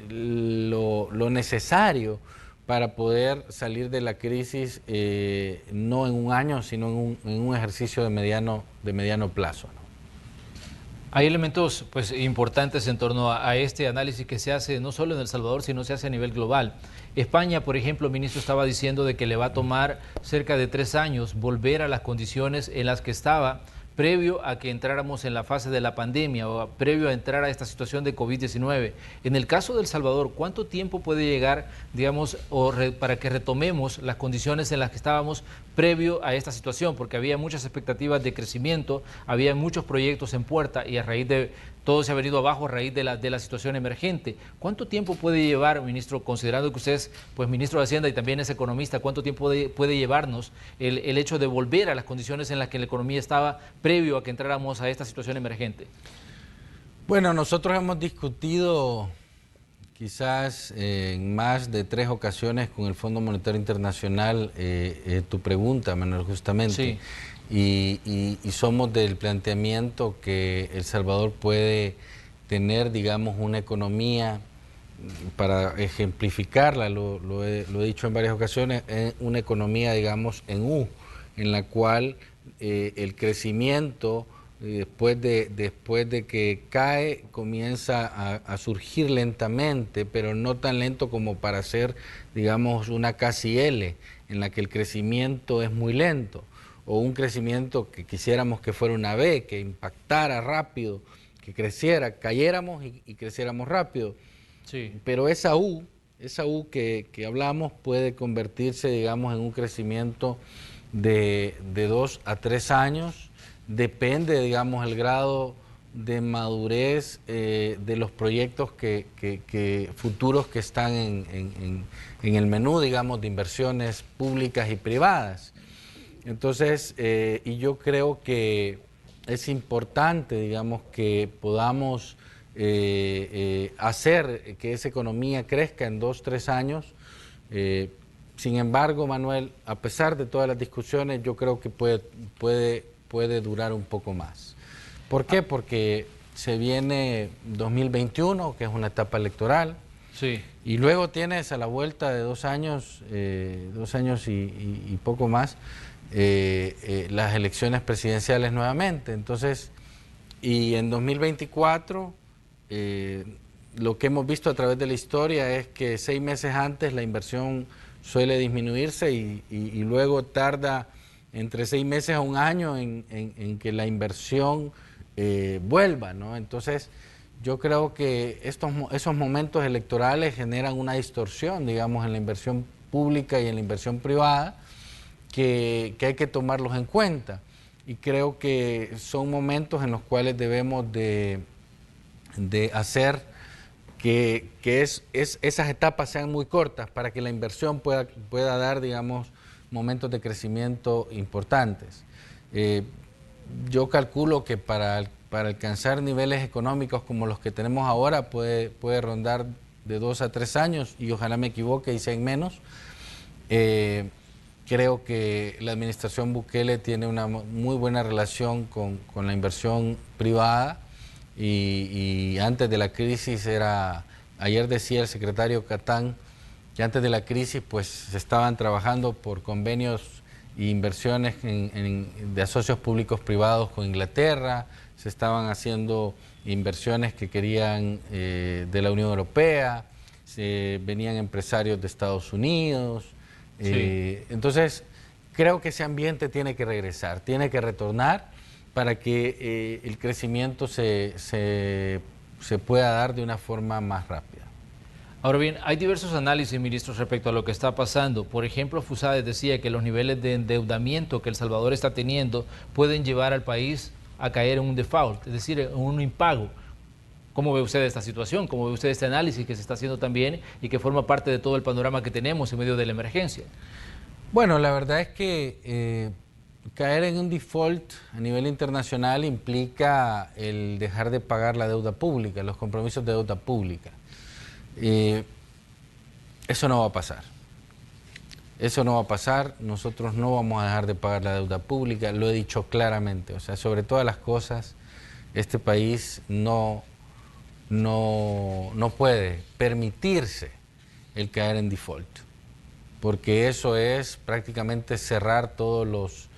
lo necesario para poder salir de la crisis no en un año, sino en un ejercicio de mediano plazo, ¿no? Hay elementos pues, importantes en torno a este análisis que se hace no solo en El Salvador, sino se hace a nivel global. España, por ejemplo, el ministro estaba diciendo de que le va a tomar cerca de 3 años volver a las condiciones en las que estaba previo a que entráramos en la fase de la pandemia o previo a entrar a esta situación de COVID-19. En el caso de El Salvador, ¿cuánto tiempo puede llegar, digamos, para que retomemos las condiciones en las que estábamos previo a esta situación? Porque había muchas expectativas de crecimiento, había muchos proyectos en puerta y a raíz de todo se ha venido abajo a raíz de la situación emergente. ¿Cuánto tiempo puede llevar, ministro, considerando que usted es pues, ministro de Hacienda y también es economista, cuánto tiempo puede llevarnos el hecho de volver a las condiciones en las que la economía estaba previo a que entráramos a esta situación emergente? Bueno, nosotros hemos discutido quizás en más de 3 ocasiones con el Fondo Monetario Internacional tu pregunta, Manuel, justamente. Sí. Y somos del planteamiento que El Salvador puede tener, digamos, una economía, para ejemplificarla, lo he dicho en varias ocasiones, una economía, digamos, en U, en la cual el crecimiento después de que cae comienza a surgir lentamente, pero no tan lento como para ser, digamos, una casi L, en la que el crecimiento es muy lento, o un crecimiento que quisiéramos que fuera una V, que impactara rápido, que creciera, cayéramos y creciéramos rápido. Sí. Pero esa U que hablamos puede convertirse, digamos, en un crecimiento de 2 a 3 años, depende, digamos, el grado de madurez de los proyectos futuros que están en el menú, digamos, de inversiones públicas y privadas. Entonces, y yo creo que es importante, digamos, que podamos hacer que esa economía crezca en 2, 3 años. Sin embargo, Manuel, a pesar de todas las discusiones, yo creo que puede durar un poco más. ¿Por qué? Porque se viene 2021, que es una etapa electoral. Sí. Y luego tienes a la vuelta de 2 años, y poco más, las elecciones presidenciales nuevamente. Entonces, y en 2024, lo que hemos visto a través de la historia es que 6 meses antes la inversión suele disminuirse y luego tarda entre 6 meses a 1 año en que la inversión vuelva, ¿no? Entonces, yo creo que esos momentos electorales generan una distorsión, digamos, en la inversión pública y en la inversión privada, que hay que tomarlos en cuenta. Y creo que son momentos en los cuales debemos de hacer que esas etapas sean muy cortas para que la inversión pueda dar, digamos, momentos de crecimiento importantes. Yo calculo que para alcanzar niveles económicos como los que tenemos ahora puede rondar de 2 a 3 años, y ojalá me equivoque y sea en menos. Creo que la administración Bukele tiene una muy buena relación con la inversión privada y antes de la crisis ayer decía el secretario Catán que antes de la crisis pues se estaban trabajando por convenios e inversiones de asocios públicos privados con Inglaterra, se estaban haciendo inversiones que querían de la Unión Europea, venían empresarios de Estados Unidos. Sí. Entonces, creo que ese ambiente tiene que regresar, tiene que retornar para que el crecimiento se pueda dar de una forma más rápida. Ahora bien, hay diversos análisis, ministros, respecto a lo que está pasando. Por ejemplo, Fusades decía que los niveles de endeudamiento que El Salvador está teniendo pueden llevar al país a caer en un default, es decir, en un impago. ¿Cómo ve usted esta situación? ¿Cómo ve usted este análisis que se está haciendo también y que forma parte de todo el panorama que tenemos en medio de la emergencia? Bueno, la verdad es que caer en un default a nivel internacional implica el dejar de pagar la deuda pública, los compromisos de deuda pública. Eso no va a pasar. Eso no va a pasar. Nosotros no vamos a dejar de pagar la deuda pública, lo he dicho claramente. O sea, sobre todas las cosas, este país no puede permitirse el caer en default, porque eso es prácticamente cerrar todos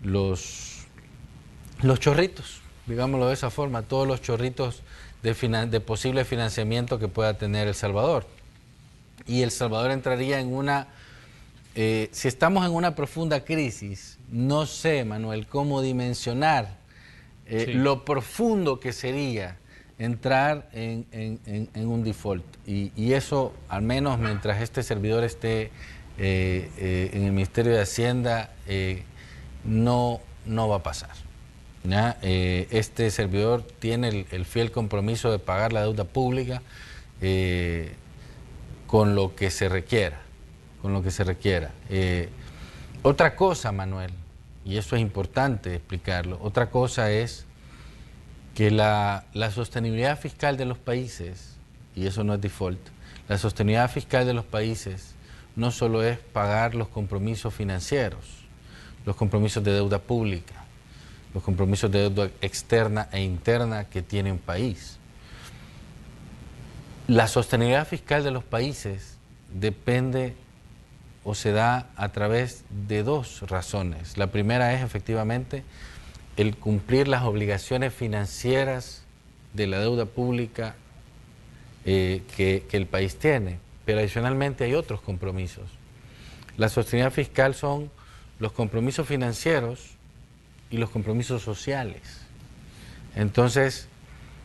los chorritos, digámoslo de esa forma, todos los chorritos de posible financiamiento que pueda tener El Salvador. Y El Salvador entraría en una... si estamos en una profunda crisis, no sé, Manuel, cómo dimensionar lo profundo que sería entrar en un default. Y eso, al menos mientras este servidor esté en el Ministerio de Hacienda, no va a pasar. ¿Ya? Este servidor tiene el fiel compromiso de pagar la deuda pública con lo que se requiera. Otra cosa, Manuel, y eso es importante explicarlo, otra cosa es que la sostenibilidad fiscal de los países, y eso no es default, la sostenibilidad fiscal de los países no solo es pagar los compromisos financieros, los compromisos de deuda pública, los compromisos de deuda externa e interna que tiene un país. La sostenibilidad fiscal de los países depende o se da a través de dos razones. La primera es efectivamente el cumplir las obligaciones financieras de la deuda pública que el país tiene, pero adicionalmente hay otros compromisos. La sostenibilidad fiscal son los compromisos financieros y los compromisos sociales. Entonces,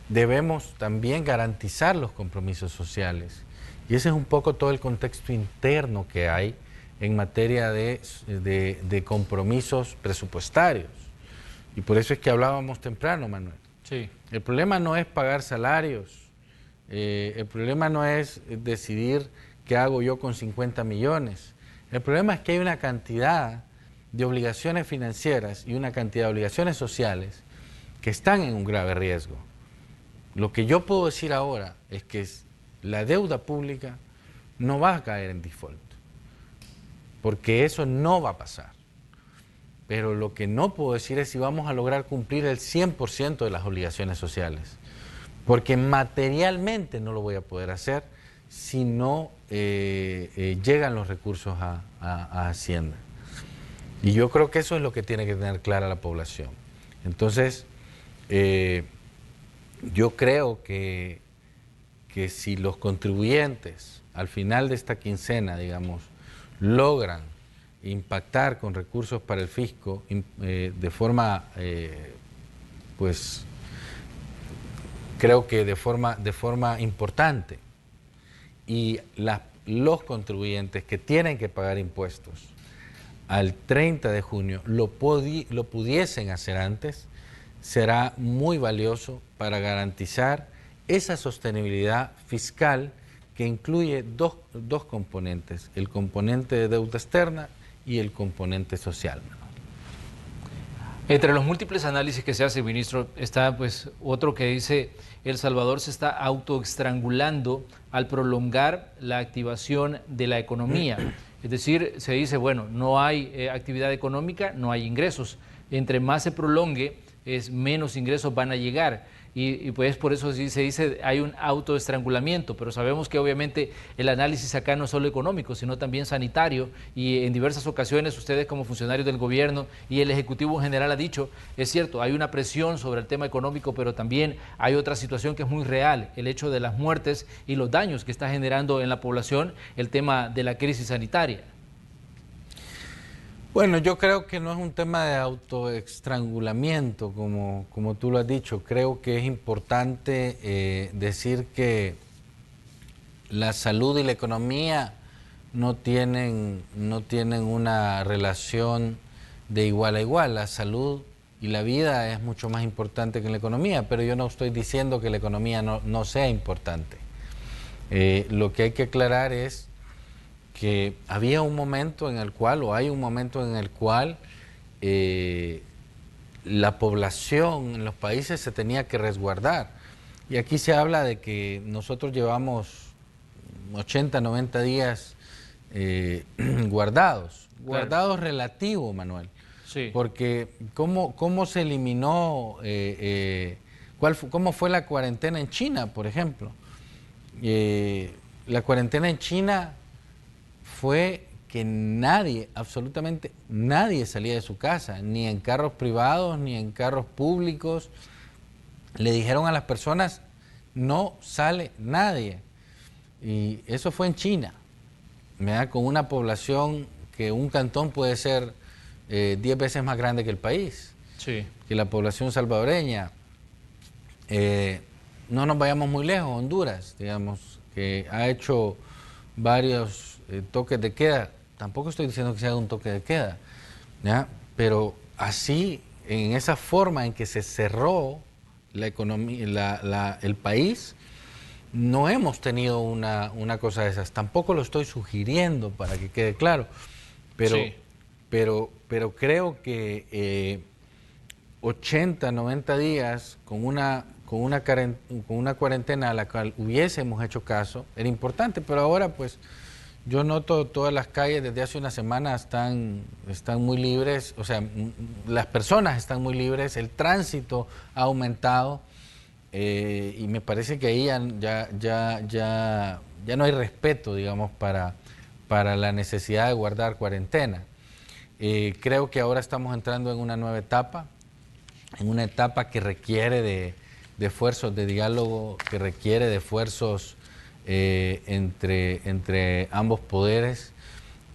debemos también garantizar los compromisos sociales. Y ese es un poco todo el contexto interno que hay en materia de compromisos presupuestarios. Y por eso es que hablábamos temprano, Manuel. Sí. El problema no es pagar salarios, el problema no es decidir qué hago yo con 50 millones. El problema es que hay una cantidad de obligaciones financieras y una cantidad de obligaciones sociales que están en un grave riesgo. Lo que yo puedo decir ahora es que la deuda pública no va a caer en default, porque eso no va a pasar. Pero lo que no puedo decir es si vamos a lograr cumplir el 100% de las obligaciones sociales, porque materialmente no lo voy a poder hacer si no llegan los recursos a Hacienda. Y yo creo que eso es lo que tiene que tener clara la población. Entonces, yo creo que si los contribuyentes al final de esta quincena, digamos, logran impactar con recursos para el fisco de forma, pues, creo que de forma importante, y los contribuyentes que tienen que pagar impuestos al 30 de junio lo pudiesen hacer antes, será muy valioso para garantizar esa sostenibilidad fiscal que incluye dos componentes, el componente de deuda externa y el componente social. Entre los múltiples análisis que se hace, ministro, está pues otro que dice El Salvador se está autoestrangulando al prolongar la activación de la economía. Es decir, se dice, bueno, no hay actividad económica, no hay ingresos. Entre más se prolongue, menos ingresos van a llegar. y pues por eso sí se dice hay un autoestrangulamiento, pero sabemos que obviamente el análisis acá no es solo económico, sino también sanitario, y en diversas ocasiones ustedes como funcionarios del gobierno y el Ejecutivo en general ha dicho, es cierto, hay una presión sobre el tema económico, pero también hay otra situación que es muy real, el hecho de las muertes y los daños que está generando en la población el tema de la crisis sanitaria. Bueno, yo creo que no es un tema de autoestrangulamiento, como tú lo has dicho. Creo que es importante decir que la salud y la economía no tienen una relación de igual a igual. La salud y la vida es mucho más importante que la economía, pero yo no estoy diciendo que la economía no sea importante. Lo que hay que aclarar es que había un momento en el cual, o hay un momento en el cual la población en los países se tenía que resguardar. Y aquí se habla de que nosotros llevamos 80, 90 días guardados. Guardados relativo, Manuel. Sí. Porque ¿cómo se eliminó, cómo fue la cuarentena en China, por ejemplo? La cuarentena en China fue que nadie, absolutamente nadie salía de su casa, ni en carros privados, ni en carros públicos. Le dijeron a las personas, no sale nadie. Y eso fue en China, ¿verdad? Con una población que un cantón puede ser 10 veces más grande que el país, sí, que la población salvadoreña. No nos vayamos muy lejos, Honduras, digamos, que ha hecho varios toques de queda. Tampoco estoy diciendo que sea un toque de queda, ¿ya? Pero así, en esa forma en que se cerró la economía, el país, no hemos tenido una cosa de esas. Tampoco lo estoy sugiriendo, para que quede claro, pero, sí, pero creo que 80, 90 días con una cuarentena a la cual hubiésemos hecho caso era importante, pero ahora pues yo noto todas las calles desde hace una semana están muy libres, o sea, las personas están muy libres, el tránsito ha aumentado y me parece que ahí ya no hay respeto, digamos, para la necesidad de guardar cuarentena. Creo que ahora estamos entrando en una nueva etapa, en una etapa que requiere de esfuerzos de diálogo, que requiere de esfuerzos entre ambos poderes,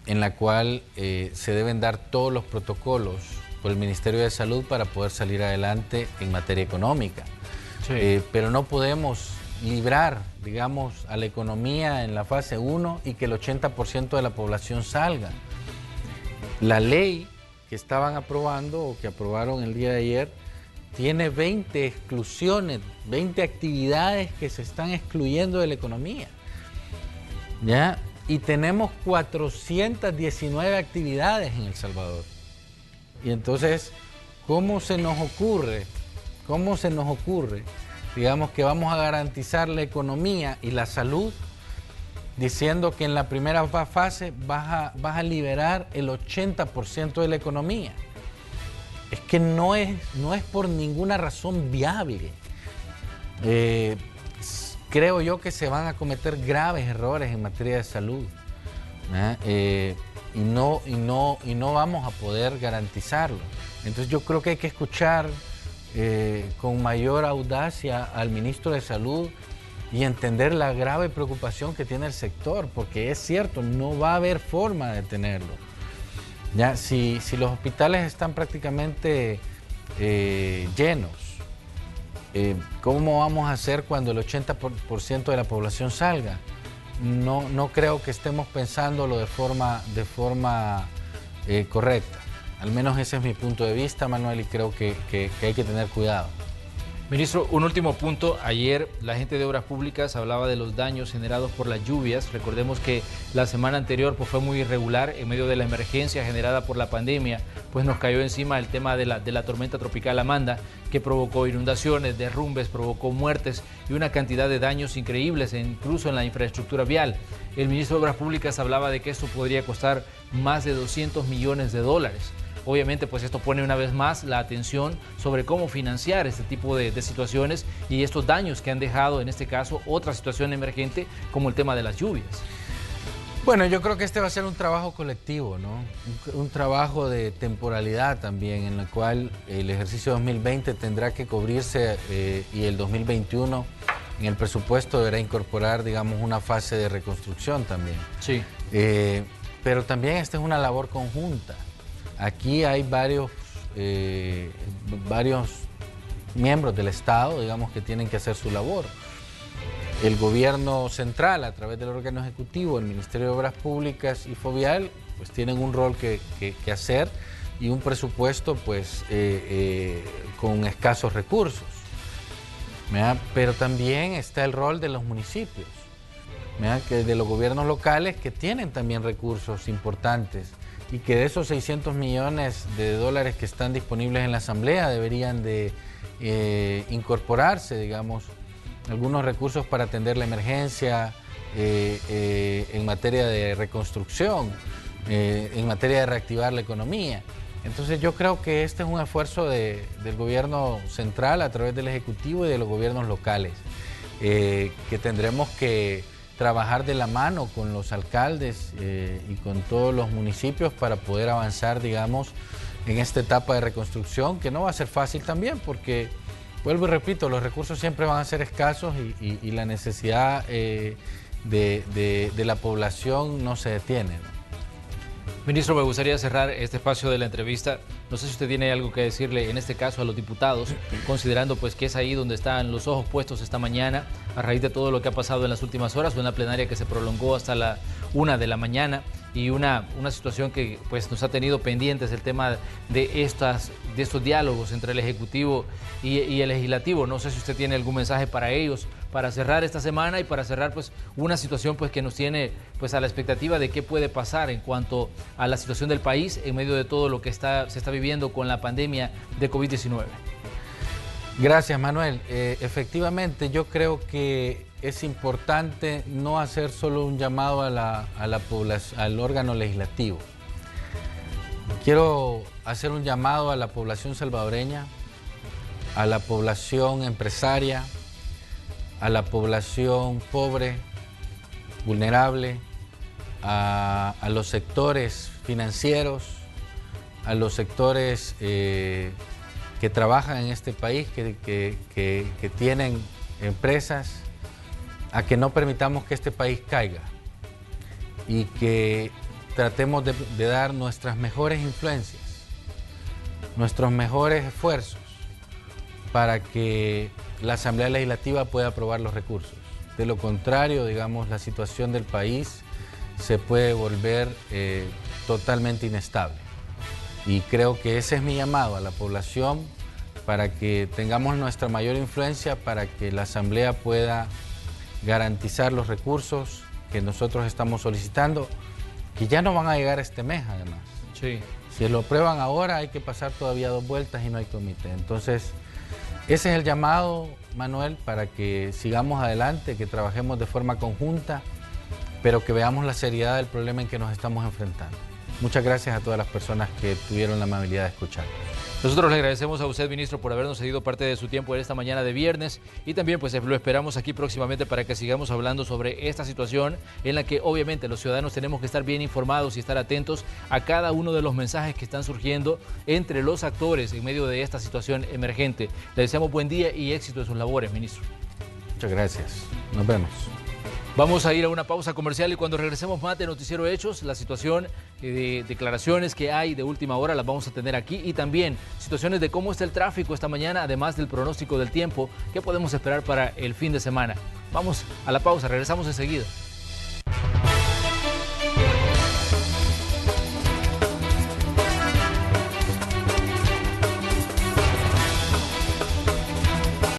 en la cual se deben dar todos los protocolos por el Ministerio de Salud para poder salir adelante en materia económica. Sí. Pero no podemos librar, digamos, a la economía en la fase 1 y que el 80% de la población salga. La ley que estaban aprobando o que aprobaron el día de ayer tiene 20 exclusiones, 20 actividades que se están excluyendo de la economía, ¿ya? Y tenemos 419 actividades en El Salvador. Y entonces, ¿cómo se nos ocurre, digamos, que vamos a garantizar la economía y la salud diciendo que en la primera fase vas a liberar el 80% de la economía? Es que no es por ninguna razón viable. Creo yo que se van a cometer graves errores en materia de salud, y no vamos a poder garantizarlo. Entonces yo creo que hay que escuchar con mayor audacia al ministro de Salud y entender la grave preocupación que tiene el sector, porque es cierto, no va a haber forma de tenerlo. Ya, si los hospitales están prácticamente llenos, ¿cómo vamos a hacer cuando el 80% de la población salga? No creo que estemos pensándolo de forma correcta. Al menos ese es mi punto de vista, Manuel, y creo que hay que tener cuidado. Ministro, un último punto. Ayer la gente de Obras Públicas hablaba de los daños generados por las lluvias. Recordemos que la semana anterior pues, fue muy irregular en medio de la emergencia generada por la pandemia. Pues nos cayó encima el tema de la tormenta tropical Amanda, que provocó inundaciones, derrumbes, provocó muertes y una cantidad de daños increíbles, incluso en la infraestructura vial. El ministro de Obras Públicas hablaba de que esto podría costar más de $200 millones. obviamente pues esto pone una vez más la atención sobre cómo financiar este tipo de situaciones y estos daños que han dejado, en este caso, otra situación emergente como el tema de las lluvias. Bueno, yo creo que este va a ser un trabajo colectivo, ¿no? Un trabajo de temporalidad también, en el cual el ejercicio 2020 tendrá que cubrirse y el 2021 en el presupuesto deberá incorporar, digamos, una fase de reconstrucción también. Sí. Pero también esta es una labor conjunta. Aquí hay varios miembros del Estado, digamos, que tienen que hacer su labor. El gobierno central, a través del órgano ejecutivo, el Ministerio de Obras Públicas y Fovial, pues tienen un rol que hacer y un presupuesto pues con escasos recursos. ¿Verdad? Pero también está el rol de los municipios, ¿verdad? De los gobiernos locales que tienen también recursos importantes y que de esos 600 millones de dólares que están disponibles en la Asamblea deberían de incorporarse, digamos, algunos recursos para atender la emergencia en materia de reconstrucción, en materia de reactivar la economía. Entonces yo creo que este es un esfuerzo del gobierno central a través del Ejecutivo y de los gobiernos locales, que tendremos que trabajar de la mano con los alcaldes y con todos los municipios para poder avanzar, digamos, en esta etapa de reconstrucción, que no va a ser fácil también, porque, vuelvo y repito, los recursos siempre van a ser escasos y la necesidad de la población no se detiene, ¿no? Ministro, me gustaría cerrar este espacio de la entrevista. No sé si usted tiene algo que decirle en este caso a los diputados, considerando pues que es ahí donde están los ojos puestos esta mañana, a raíz de todo lo que ha pasado en las últimas horas, una plenaria que se prolongó hasta la 1 de la mañana y una situación que pues nos ha tenido pendientes, el tema de estos diálogos entre el Ejecutivo y el Legislativo. No sé si usted tiene algún mensaje para ellos, para cerrar esta semana y para cerrar pues una situación pues que nos tiene pues a la expectativa de qué puede pasar en cuanto a la situación del país en medio de todo lo que se está viviendo con la pandemia de COVID-19. Gracias, Manuel. Efectivamente, yo creo que es importante no hacer solo un llamado a la población, al órgano legislativo. Quiero hacer un llamado a la población salvadoreña, a la población empresaria, a la población pobre, vulnerable, a los sectores financieros, a los sectores que trabajan en este país, que tienen empresas, a que no permitamos que este país caiga y que tratemos de dar nuestras mejores influencias, nuestros mejores esfuerzos para que la Asamblea Legislativa pueda aprobar los recursos. De lo contrario, digamos, la situación del país se puede volver totalmente inestable. Y creo que ese es mi llamado a la población para que tengamos nuestra mayor influencia, para que la Asamblea pueda garantizar los recursos que nosotros estamos solicitando, que ya no van a llegar este mes además. Sí. Si lo aprueban ahora hay que pasar todavía 2 vueltas y no hay comité. Entonces, ese es el llamado, Manuel, para que sigamos adelante, que trabajemos de forma conjunta, pero que veamos la seriedad del problema en que nos estamos enfrentando. Muchas gracias a todas las personas que tuvieron la amabilidad de escuchar. Nosotros le agradecemos a usted, ministro, por habernos cedido parte de su tiempo en esta mañana de viernes y también pues lo esperamos aquí próximamente para que sigamos hablando sobre esta situación en la que obviamente los ciudadanos tenemos que estar bien informados y estar atentos a cada uno de los mensajes que están surgiendo entre los actores en medio de esta situación emergente. Le deseamos buen día y éxito en sus labores, ministro. Muchas gracias. Nos vemos. Vamos a ir a una pausa comercial y cuando regresemos más de Noticiero Hechos, la situación de declaraciones que hay de última hora las vamos a tener aquí y también situaciones de cómo está el tráfico esta mañana, además del pronóstico del tiempo que podemos esperar para el fin de semana. Vamos a la pausa, regresamos enseguida.